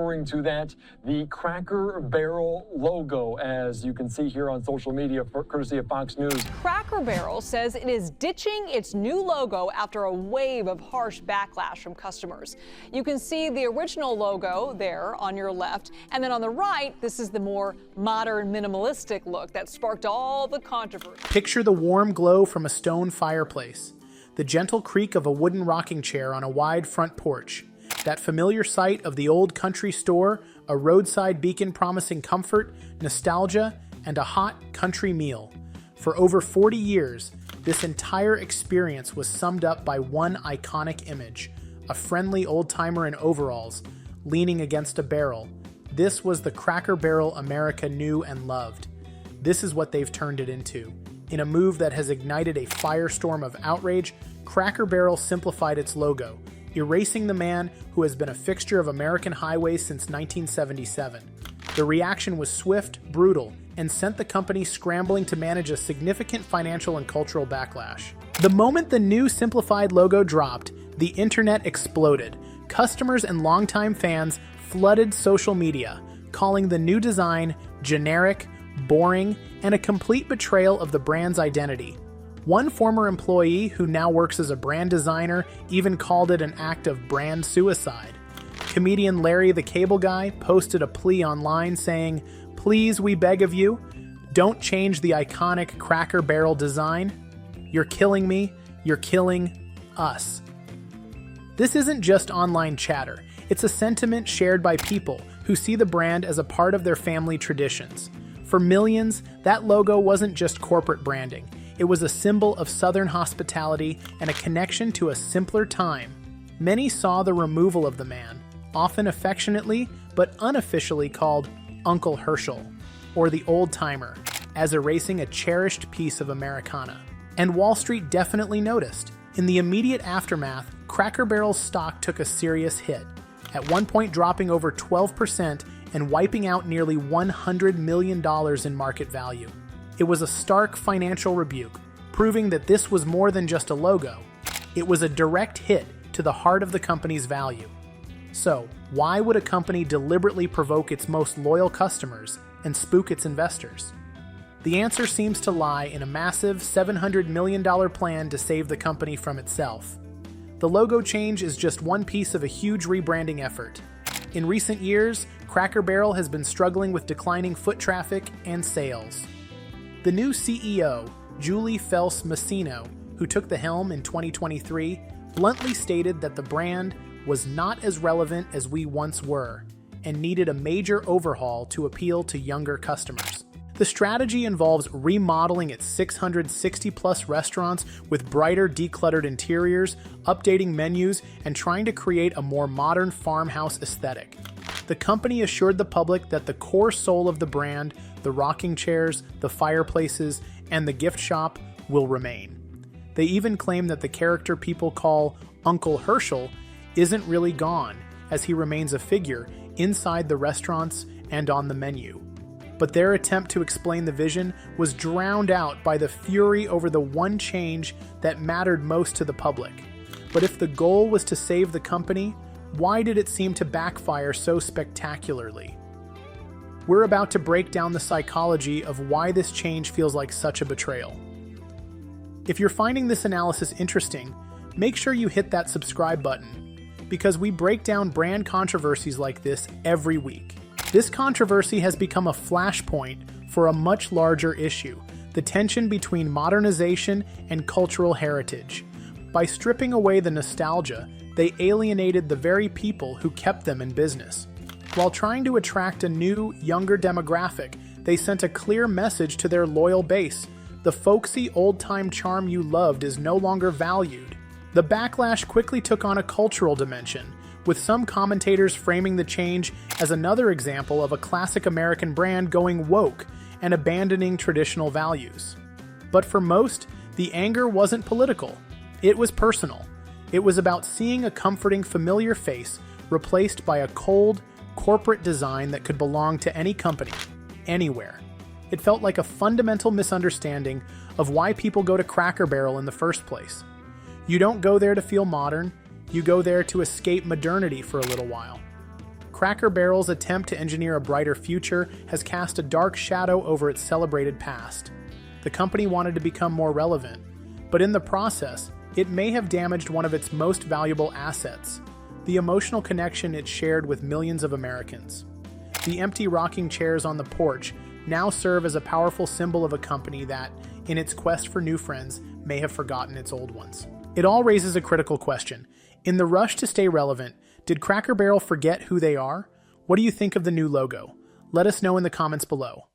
referring to that, the Cracker Barrel logo, as you can see here on social media, courtesy of Fox News. Cracker Barrel says it is ditching its new logo after a wave of harsh backlash from customers. You can see the original logo there on your left, and then on the right, this is the more modern, minimalistic look that sparked all the controversy. Picture the warm glow from a stone fireplace, the gentle creak of a wooden rocking chair on a wide front porch, that familiar sight of the old country store, a roadside beacon promising comfort, nostalgia, and a hot country meal. For over 40 years, this entire experience was summed up by one iconic image, a friendly old-timer in overalls, leaning against a barrel. This was the Cracker Barrel America knew and loved. This is what they've turned it into. In a move that has ignited a firestorm of outrage, Cracker Barrel simplified its logo, erasing the man who has been a fixture of American highways since 1977. The reaction was swift, brutal, and sent the company scrambling to manage a significant financial and cultural backlash. The moment the new simplified logo dropped, the internet exploded. Customers and longtime fans flooded social media, calling the new design generic, boring, and a complete betrayal of the brand's identity. One former employee who now works as a brand designer even called it an act of brand suicide. Comedian Larry the Cable Guy posted a plea online saying, "Please, we beg of you, don't change the iconic Cracker Barrel design. You're killing me, you're killing us." This isn't just online chatter. It's a sentiment shared by people who see the brand as a part of their family traditions. For millions, that logo wasn't just corporate branding. It was a symbol of Southern hospitality and a connection to a simpler time. Many saw the removal of the man, often affectionately but unofficially called Uncle Herschel, or the old-timer, as erasing a cherished piece of Americana. And Wall Street definitely noticed. In the immediate aftermath, Cracker Barrel's stock took a serious hit, at one point dropping over 12% and wiping out nearly $100 million in market value. It was a stark financial rebuke, proving that this was more than just a logo. It was a direct hit to the heart of the company's value. So, why would a company deliberately provoke its most loyal customers and spook its investors? The answer seems to lie in a massive $700 million plan to save the company from itself. The logo change is just one piece of a huge rebranding effort. In recent years, Cracker Barrel has been struggling with declining foot traffic and sales. The new CEO, Julie Fels-Massino, who took the helm in 2023, bluntly stated that the brand was not as relevant as we once were and needed a major overhaul to appeal to younger customers. The strategy involves remodeling its 660-plus restaurants with brighter, decluttered interiors, updating menus, and trying to create a more modern farmhouse aesthetic. The company assured the public that the core soul of the brand, the rocking chairs, the fireplaces, and the gift shop, will remain. They even claim that the character people call Uncle Herschel isn't really gone, as he remains a figure inside the restaurants and on the menu. But their attempt to explain the vision was drowned out by the fury over the one change that mattered most to the public. But if the goal was to save the company, why did it seem to backfire so spectacularly? We're about to break down the psychology of why this change feels like such a betrayal. If you're finding this analysis interesting, make sure you hit that subscribe button, because we break down brand controversies like this every week. This controversy has become a flashpoint for a much larger issue, the tension between modernization and cultural heritage. By stripping away the nostalgia, they alienated the very people who kept them in business. While trying to attract a new, younger demographic, they sent a clear message to their loyal base. The folksy, old-time charm you loved is no longer valued. The backlash quickly took on a cultural dimension, with some commentators framing the change as another example of a classic American brand going woke and abandoning traditional values. But for most, the anger wasn't political. It was personal. It was about seeing a comforting, familiar face replaced by a cold, corporate design that could belong to any company, anywhere. It felt like a fundamental misunderstanding of why people go to Cracker Barrel in the first place. You don't go there to feel modern. You go there to escape modernity for a little while. Cracker Barrel's attempt to engineer a brighter future has cast a dark shadow over its celebrated past. The company wanted to become more relevant, but in the process, it may have damaged one of its most valuable assets, the emotional connection it shared with millions of Americans. The empty rocking chairs on the porch now serve as a powerful symbol of a company that, in its quest for new friends, may have forgotten its old ones. It all raises a critical question. In the rush to stay relevant, did Cracker Barrel forget who they are? What do you think of the new logo? Let us know in the comments below.